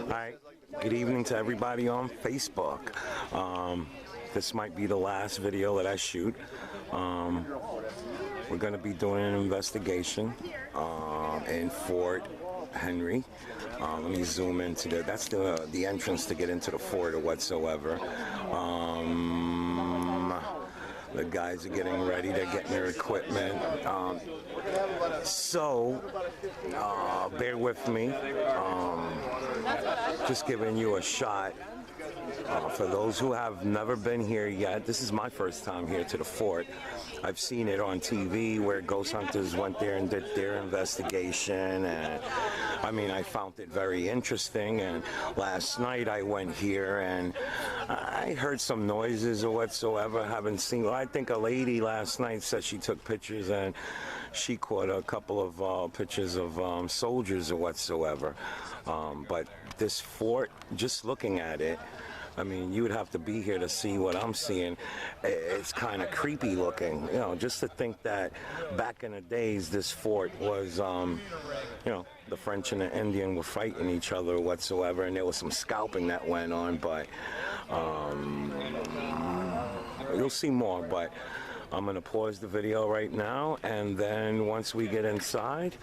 Alright, good evening to everybody on Facebook. This might be the last video that I shoot. We're going to be doing an investigation in Fort Henry. Let me zoom into that's the entrance to get into the fort or whatsoever. The guys are getting ready, they're getting their equipment. Bear with me. Just giving you a shot. For those who have never been here yet, this is my first time here to the fort. I've seen it on TV where ghost hunters went there and did their investigation, and I mean, I found it very interesting. And last night I went here and I heard some noises or whatsoever. Haven't seen. Well, I think a lady last night said she took pictures and she caught a couple of pictures of soldiers or whatsoever. But this fort, just looking at it, I mean, you would have to be here to see what I'm seeing. It's kind of creepy looking, you know, just to think that back in the days this fort was, you know, the French and the Indian were fighting each other whatsoever, and there was some scalping that went on, but you'll see more. But I'm going to pause the video right now, and then once we get inside,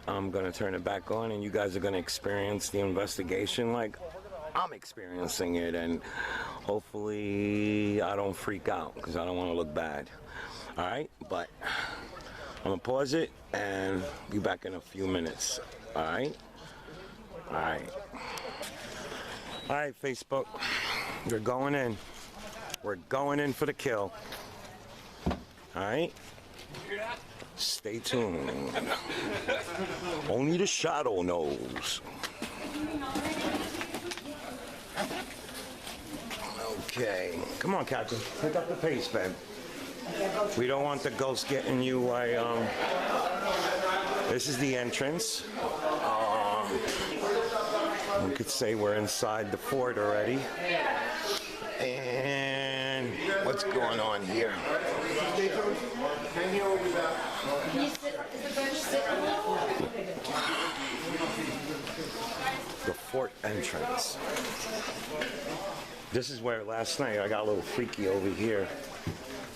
I'm going to turn it back on, and you guys are going to experience the investigation like I'm experiencing it, and hopefully I don't freak out because I don't want to look bad. All right, but I'm gonna pause it and be back in a few minutes. All right, Facebook, we're going in. We're going in for the kill. All right, stay tuned. Only the shadow knows. Okay, come on, Captain. Pick up the pace, babe. We don't want the ghost getting you. This is the entrance. We could say we're inside the fort already. And what's going on here? The fort entrance. This is where last night I got a little freaky over here.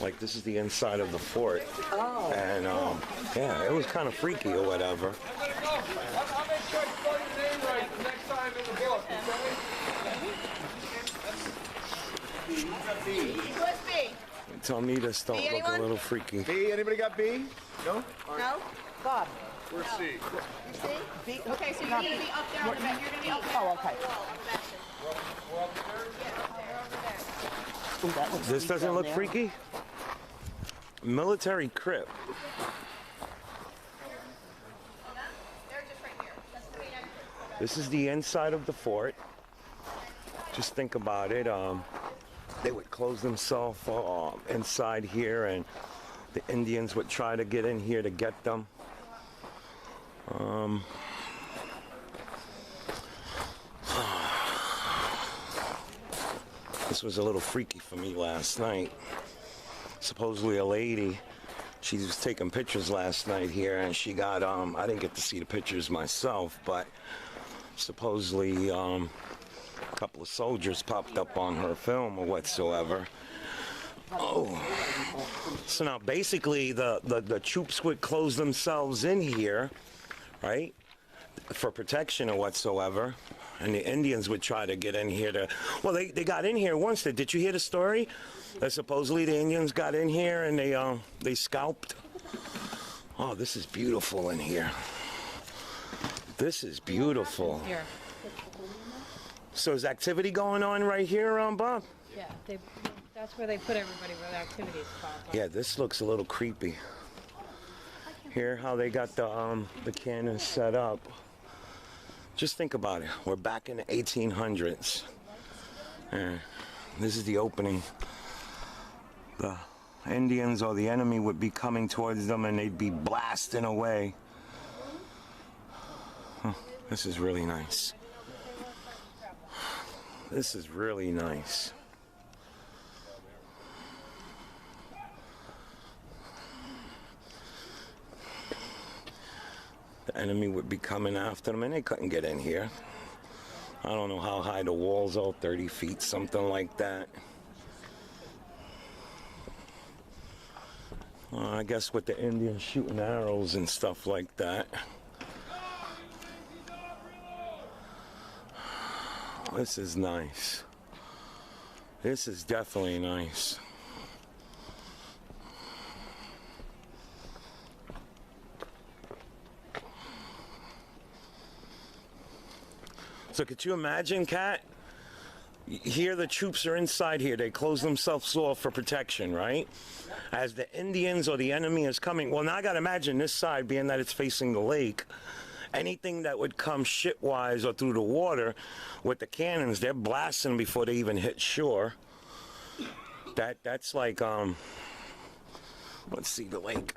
Like, this is the inside of the fort. Oh. And yeah, it was kind of freaky or whatever. I'll make sure I spell your name right the next time in the book, okay? What's B? Tell me this don't look a little freaky. B, anybody got B? No? No? Bob. Where's C? C? B? Okay, so you're going to be up there on the back. You're going to be up there. Oh, okay. We're up there? This doesn't look freaky? Military crypt. This is the inside of the fort. Just think about it. They would close themselves inside here, and the Indians would try to get in here to get them. This was a little freaky for me last night. Supposedly a lady, she was taking pictures last night here, and she got, I didn't get to see the pictures myself, but supposedly a couple of soldiers popped up on her film or whatsoever. Oh, so now basically the troops would close themselves in here, right, for protection or whatsoever. And the Indians would try to get in here to, well, they got in here once. Did you hear the story? That supposedly the Indians got in here and they scalped. Oh, this is beautiful in here. This is beautiful. So is activity going on right here, Bob? Yeah, that's where they put everybody where the activities pop up. Yeah, this looks a little creepy. Here, how they got the cannons set up. Just think about it. We're back in the 1800s. And this is the opening. The Indians or the enemy would be coming towards them and they'd be blasting away. Oh, this is really nice. This is really nice. The enemy would be coming after them, and they couldn't get in here. I don't know how high the walls are, 30 feet, something like that. I guess with the Indians shooting arrows and stuff like that. This is nice. This is definitely nice. So could you imagine, Kat? Here the troops are inside here. They close themselves off for protection, right? As the Indians or the enemy is coming. Well, now I got to imagine this side, being that it's facing the lake, anything that would come ship-wise or through the water with the cannons, they're blasting before they even hit shore. That's like, let's see the lake.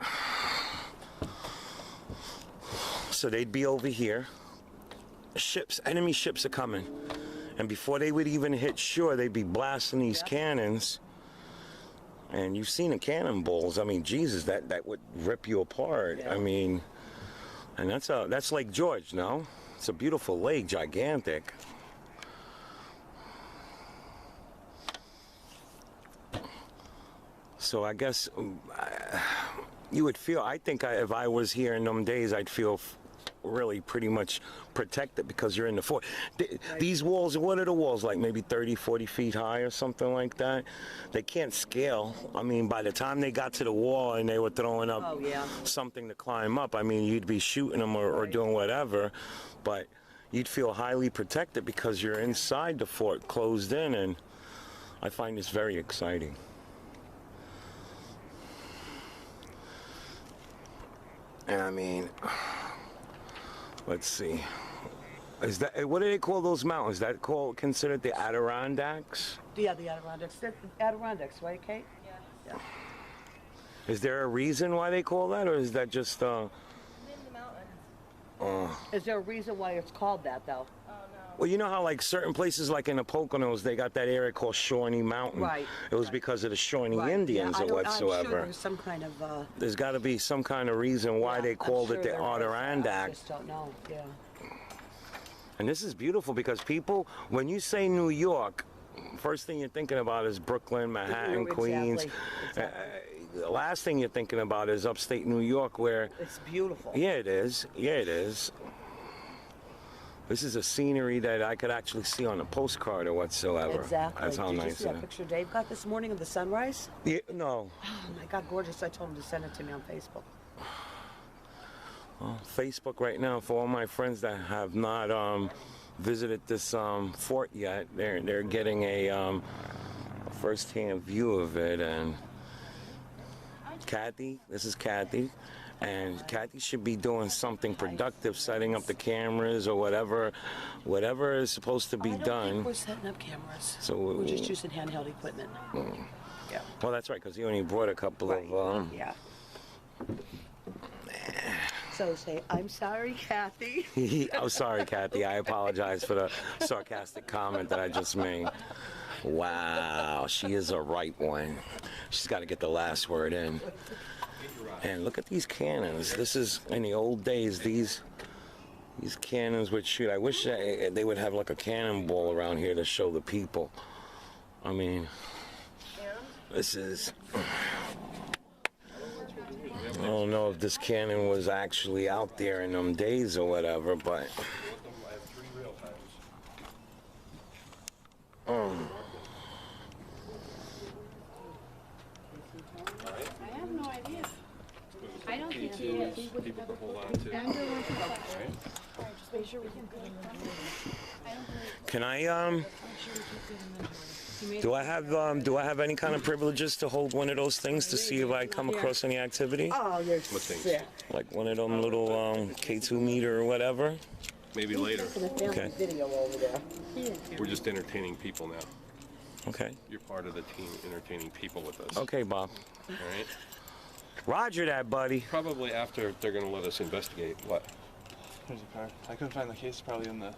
So they'd be over here. Ships, enemy ships are coming. And before they would even hit shore, they'd be blasting these cannons. And you've seen the cannonballs. I mean, Jesus, that would rip you apart. Yeah. I mean, and that's Lake George, no? It's a beautiful lake, gigantic. So I guess you would feel, I think if I was here in them days, I'd feel really pretty much protected because you're in the fort. These walls, what are the walls like? Maybe 30, 40 feet high or something like that? They can't scale. I mean, by the time they got to the wall and they were throwing up something to climb up, I mean, you'd be shooting them or doing whatever, but you'd feel highly protected because you're inside the fort, closed in, and I find this very exciting. And I mean, let's see. Is that, what do they call those mountains? Is that considered the Adirondacks? Yeah, the Adirondacks. They're Adirondacks, right, Kate? Yeah. Is there a reason why they call that, or is that just In the mountains. Is there a reason why it's called that, though? Oh, no. Well, you know how like certain places like in the Poconos, they got that area called Shawnee Mountain. Right. It was because of the Shawnee Indians or whatsoever. I'm sure there's some kind of... There's got to be some kind of reason why they called it the Adirondack. I just don't know, yeah. And this is beautiful because people, when you say New York, first thing you're thinking about is Brooklyn, Manhattan, Queens. Exactly. The last thing you're thinking about is upstate New York, where... It's beautiful. Yeah, it is. Yeah, it is. This is a scenery that I could actually see on a postcard or whatsoever. Exactly. That's how Did nice you see it that is. picture Dave got this morning of the sunrise? Yeah, no. Oh my God, gorgeous. I told him to send it to me on Facebook. Well, Facebook right now, for all my friends that have not visited this fort yet, they're getting a first-hand view of it. And Kathy, this is Kathy. And Kathy should be doing something productive, setting up the cameras or whatever is supposed to be done. I don't think we're setting up cameras. So we're just using handheld equipment. Yeah. Well, that's right, because he only brought a couple of... Yeah. So say, I'm sorry, Kathy. I'm sorry, Kathy. I apologize for the sarcastic comment that I just made. Wow, she is a right one. She's got to get the last word in. And look at these cannons. This is, in the old days, these cannons would shoot. I wish they would have like a cannonball around here to show the people. I mean, this is... I don't know if this cannon was actually out there in them days or whatever, but... I have no idea. I don't think he is. People to hold on to. Just make sure we can put him in. Can I, do I have any kind of privileges to hold one of those things to see if I come across any activity? Oh, you're sick. Like one of them little K2 meter or whatever? Maybe later. Okay. Video over there. We're just entertaining people now. Okay. You're part of the team entertaining people with us. Okay, Bob. All right? Roger that, buddy. Probably after they're going to let us investigate what? There's a card. I couldn't find the case probably in the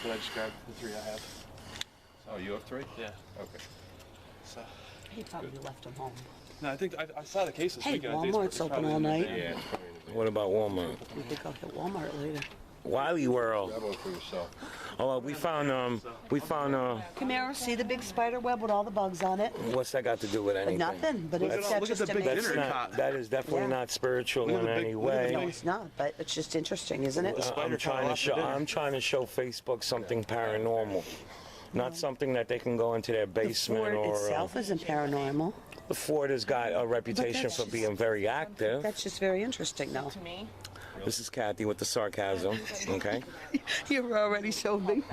that I just grabbed the 3 I have. Oh, you have 3? Yeah. Okay. So He probably left him home. no, I think I saw the case this Hey, weekend. I think Walmart's it's open probably all in the night. van. Yeah, it's probably in the What about Walmart? We could go hit Walmart later. Wily World. Oh, we found Camaro, see the big spider web with all the bugs on it? what's that got to do with anything? Nothing, but it's Look at the big That's dinner not, cot. that is definitely Yeah. not spiritual Look at in the big- any look at the No, way. it's not, but it's just interesting, isn't it? spider crawled off the dinner. I'm trying to show Facebook something paranormal, not something that they can go into their The basement fort or. itself isn't paranormal. The fort has got a reputation that's for just- being very active. That's just very interesting, though. This is Kathy with the sarcasm. Okay. You're already so big.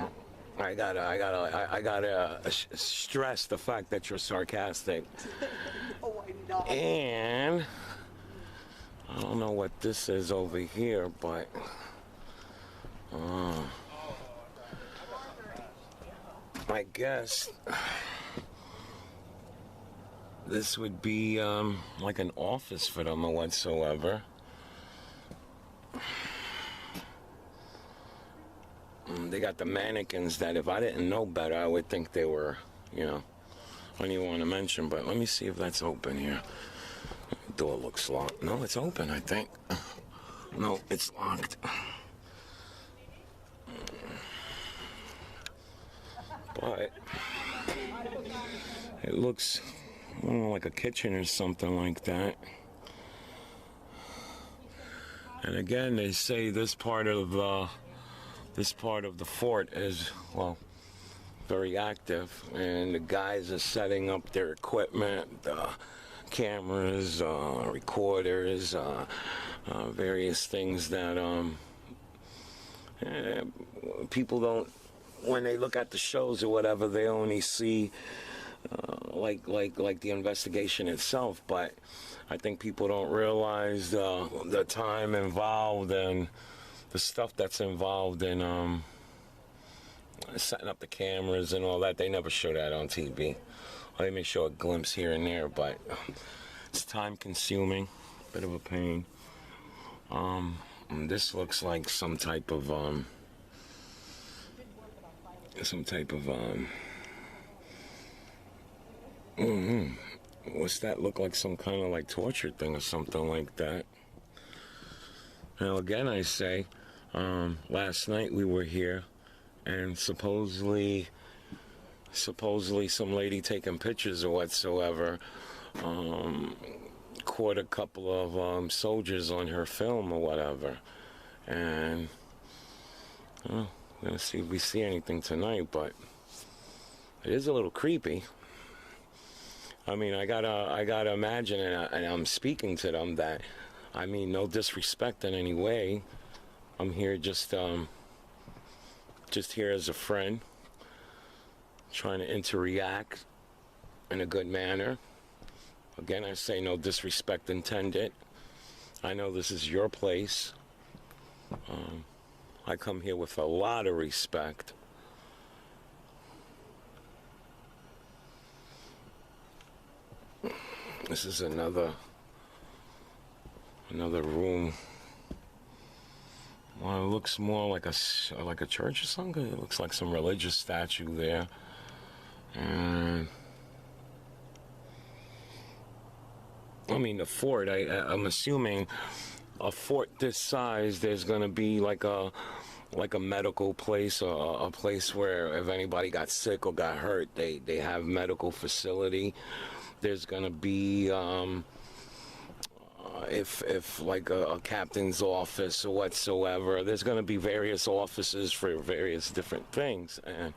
I gotta stress the fact that you're sarcastic. Oh, I'm not. And I don't know what this is over here, but I guess this would be like an office for them or whatsoever. They got the mannequins that if I didn't know better, I would think they were, I don't even want to mention, but let me see if that's open here. Door looks locked. No, it's open, I think. No, it's locked. But it looks, I don't know, like a kitchen or something like that. And again, they say this part of the fort is, well, very active, and the guys are setting up their equipment, cameras, recorders, various things that people don't, when they look at the shows or whatever, they only see like the investigation itself. But I think people don't realize the time involved and the stuff that's involved in setting up the cameras and all that. They never show that on TV. They may show a glimpse here and there, but it's time consuming, bit of a pain. This looks like some type of what's that look like? Some kind of like torture thing or something like that. Now again, I say, last night we were here, and supposedly some lady taking pictures or whatsoever caught a couple of soldiers on her film or whatever, and we're gonna see if we see anything tonight. But it is a little creepy. I mean, I gotta imagine, and I'm speaking to them that, I mean, no disrespect in any way. I'm here just here as a friend, trying to interact in a good manner. Again, I say no disrespect intended. I know this is your place. I come here with a lot of respect. This is another room. Well, it looks more like a church or something. It looks like some religious statue there. And I mean, the fort, I'm assuming a fort this size, there's going to be like a medical place, or a place where if anybody got sick or got hurt, they have medical facility. There's going to be if like a captain's office or whatsoever, there's going to be various offices for various different things. And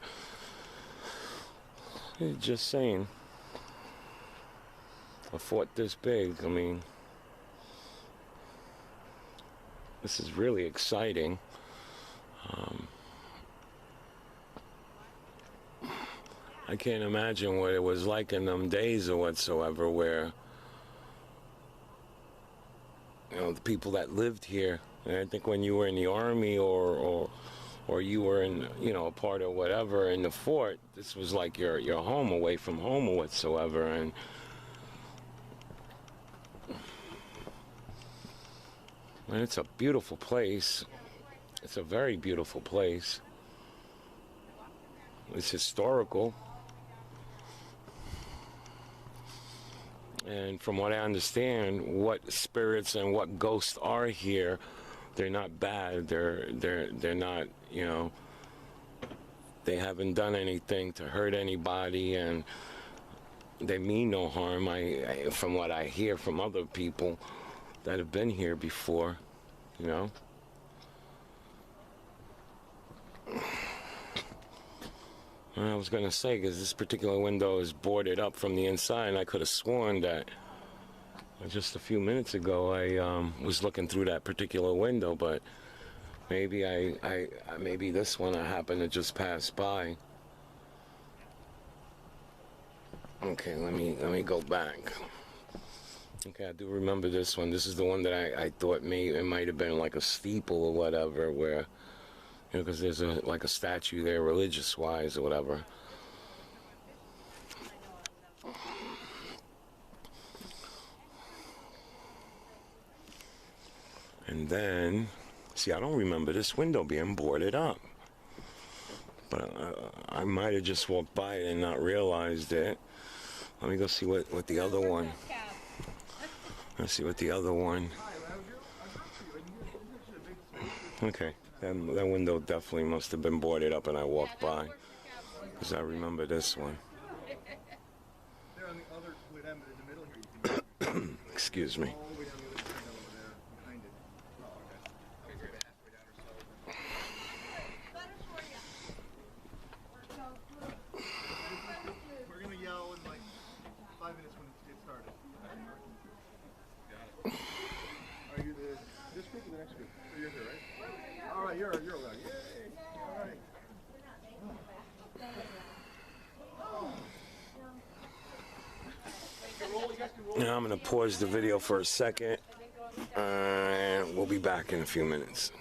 just saying, a fort this big, I mean, this is really exciting. I can't imagine what it was like in them days or whatsoever, where the people that lived here, and I think when you were in the army or you were in, a part of whatever in the fort, this was like your home, away from home or whatsoever. And it's a beautiful place. It's a very beautiful place. It's historical. And from what I understand, what spirits and what ghosts are here they're not bad. They're not, you know, they haven't done anything to hurt anybody, and they mean no harm. From what I hear from other people that have been here before, you know. I was gonna say, because this particular window is boarded up from the inside, and I could have sworn that just a few minutes ago I was looking through that particular window, but maybe maybe this one I happened to just pass by. Okay, let me go back. Okay, I do remember this one. This is the one that I thought it might have been like a steeple or whatever, where, you know, because there's like a statue there, religious-wise or whatever. And then, see, I don't remember this window being boarded up. But I might have just walked by it and not realized it. Let me go see what the other one. Let's see what the other one. Okay, that window definitely must have been boarded up and I walked by. Because I remember this one. Excuse me. We're gonna yell in like 5 minutes when it gets started. Are you this group or the next group? Oh, you're here, right? All right, you're allowed. Yay! All right. Now I'm going to pause the video for a second, and we'll be back in a few minutes.